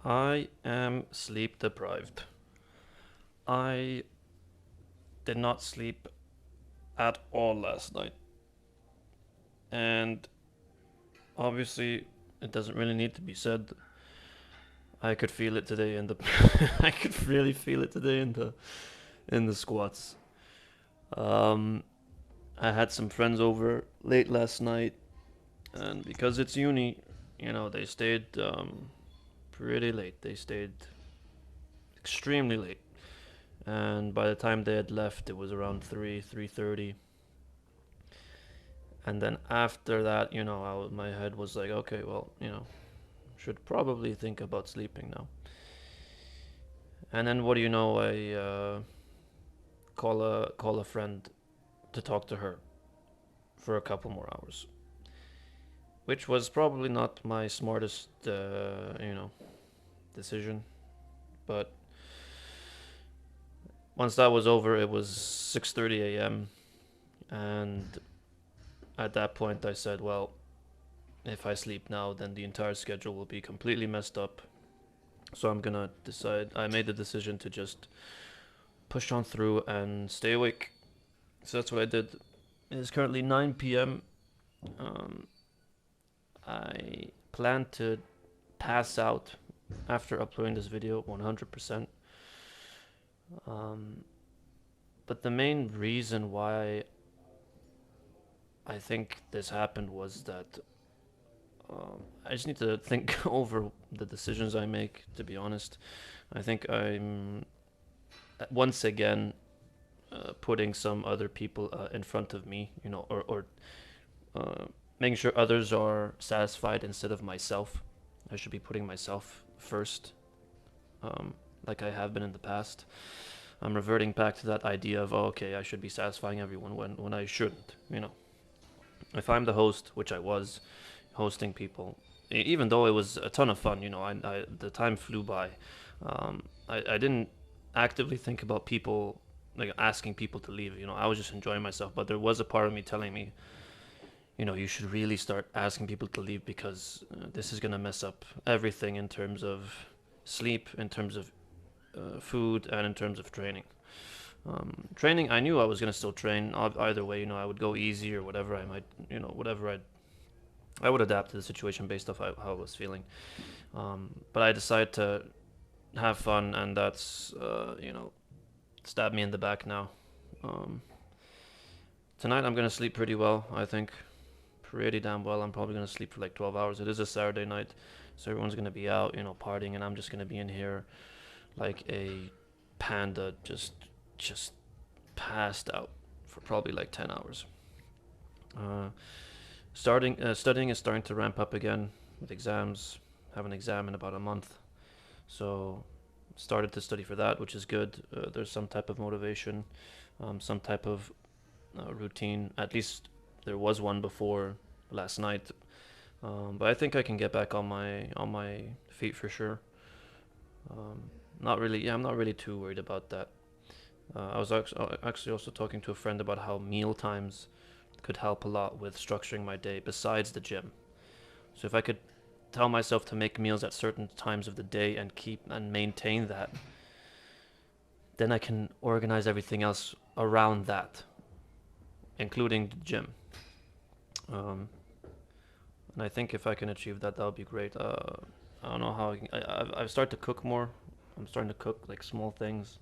I am sleep deprived. I did not sleep at all last night. And obviously, it doesn't really need to be said. I could feel it today in the I could really feel it today in the squats. Um I had some friends over late last night and because it's uni, they stayed pretty late. They stayed extremely late. And by the time they had left, it was around 3:30. And then after that, my head was like, okay, well, should probably think about sleeping now. And then what do you know? I call a friend to talk to her for a couple more hours, which was probably not my smartest, decision. But once that was over, it was 6:30 a.m. And at that point, I said, well, if I sleep now, then the entire schedule will be completely messed up. So I'm gonna decide. I made the decision to just push on through and stay awake. So that's what I did. It is currently 9 p.m. Um, I plan to pass out after uploading this video 100%. Um, but the main reason why I think this happened was that I just need to think over the decisions I make, to be honest. I think I'm once again putting some other people in front of me, or uh, making sure others are satisfied instead of myself. I should be putting myself first, um, like I have been in the past. I'm reverting back to that idea of, oh, okay, I should be satisfying everyone when I shouldn't. If I'm the host, which I was, hosting people, even though it was a ton of fun, the time flew by. I didn't actively think about people, like asking people to leave. I was just enjoying myself. But there was a part of me telling me, you should really start asking people to leave because this is gonna mess up everything in terms of sleep, in terms of food, and in terms of training. Training, I knew I was gonna still train either way. I would go easy or whatever. I might, whatever I would adapt to the situation based off how I was feeling. But I decided to have fun, and that's stabbed me in the back now. Um, Tonight I'm gonna sleep pretty well. I think pretty damn well. I'm probably gonna sleep for like 12 hours. It is a Saturday night, so everyone's gonna be out, partying, and I'm just gonna be in here like a panda, just passed out for probably like 10 hours. Uh, Studying is starting to ramp up again with exams. Have an exam in about a month, so started to study for that, which is good. There's some type of motivation, some type of routine. At least there was one before last night. But I think I can get back on my feet for sure. Not really. Yeah, I'm not really too worried about that. I was actually also talking to a friend about how meal times could help a lot with structuring my day besides the gym. So if I could tell myself to make meals at certain times of the day and keep and maintain that, then I can organize everything else around that, including the gym. Um, and I think if I can achieve that, that would be great. I don't know how I've started to cook more. I'm starting to cook like small things.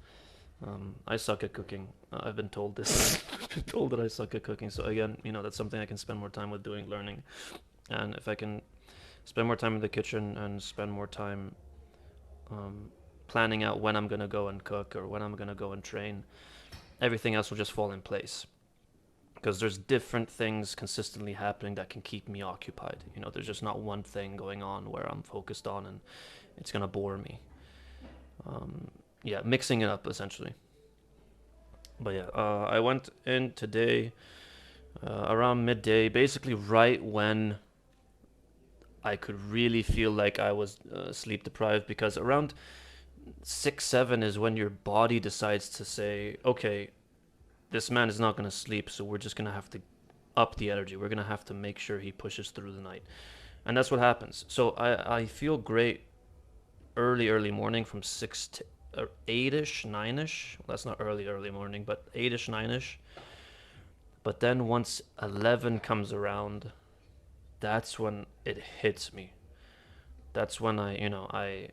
I suck at cooking. I've been told this. I've been told that I suck at cooking. So again, that's something I can spend more time with doing, learning. And if I can spend more time in the kitchen and spend more time um, planning out when I'm gonna go and cook or when I'm gonna go and train, everything else will just fall in place. Because there's different things consistently happening that can keep me occupied. There's just not one thing going on where I'm focused on and it's gonna bore me. Um, yeah, mixing it up essentially. But yeah, I went in today around midday, basically right when I could really feel like I was sleep deprived because around 6, 7 is when your body decides to say, okay, this man is not going to sleep, so we're just going to have to up the energy. We're going to have to make sure he pushes through the night. And that's what happens. So I feel great early morning from 6 to 8ish, 9ish. Well, that's not early morning, but 8ish, 9ish. But then once 11 comes around, that's when it hits me. That's when I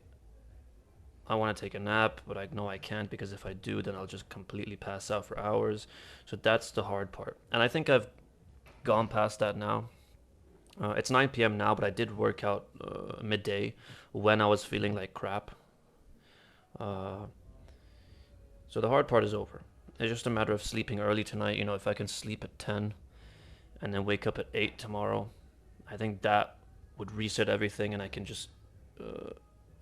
want to take a nap, but I know I can't because if I do, then I'll just completely pass out for hours. So that's the hard part. And I think I've gone past that now. It's 9 p.m. now, but I did work out midday when I was feeling like crap. Uh, so the hard part is over. It's just a matter of sleeping early tonight. If I can sleep at 10 and then wake up at 8 tomorrow, I think that would reset everything, and uh,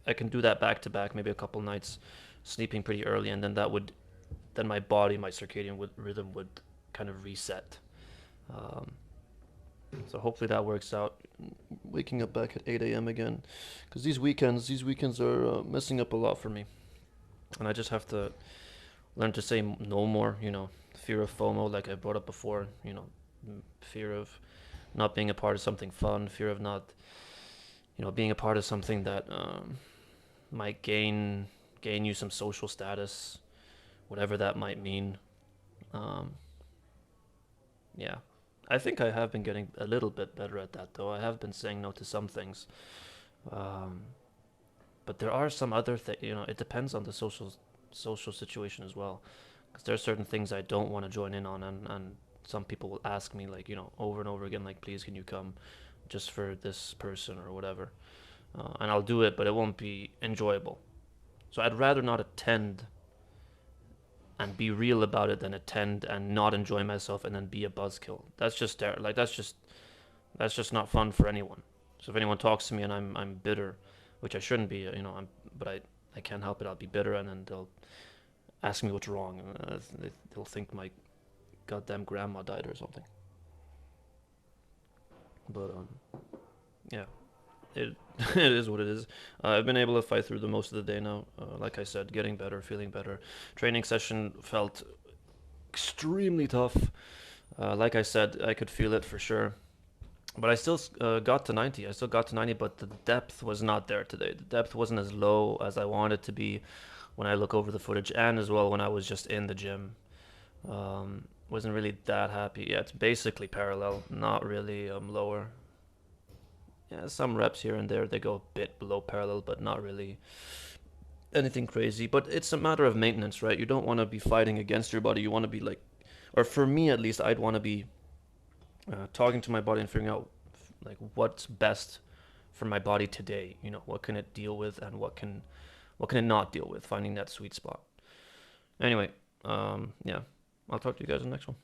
I can do that back to back, maybe a couple nights, sleeping pretty early, and then my body, my circadian rhythm would kind of reset. Um, so hopefully that works out. Waking up back at 8 a.m. again, because these weekends are messing up a lot for me, and I just have to learn to say no more. Fear of FOMO, like I brought up before. Fear of not being a part of something fun, fear of not, being a part of something that might gain you some social status, whatever that might mean. Um, yeah, I think I have been getting a little bit better at that, though. I have been saying no to some things, um, but there are some other things. It depends on the social situation as well, because there are certain things I don't want to join in on, and some people will ask me like over and over again, like, please can you come just for this person or whatever, and I'll do it, but it won't be enjoyable. So I'd rather not attend and be real about it than attend and not enjoy myself and then be a buzzkill. That's just there. Like that's just not fun for anyone. So if anyone talks to me and I'm bitter, which I shouldn't be, but I can't help it. I'll be bitter, and then they'll ask me what's wrong. They'll think my goddamn grandma died or something. But yeah, it it is what it is. I've been able to fight through the most of the day now. Like I said, getting better, feeling better. Training session felt extremely tough. Like I said, I could feel it for sure. But I still got to 90. I still got to 90, but the depth was not there today. The depth wasn't as low as I wanted it to be when I look over the footage, and as well when I was just in the gym. Wasn't really that happy. Yeah, it's basically parallel, not really lower. Yeah, some reps here and there they go a bit below parallel, but not really anything crazy. But it's a matter of maintenance, right? You don't want to be fighting against your body. You want to be like, or for me at least, I'd want to be talking to my body and figuring out like what's best for my body today. What can it deal with and what can it not deal with? Finding that sweet spot. Anyway, yeah, I'll talk to you guys in the next one.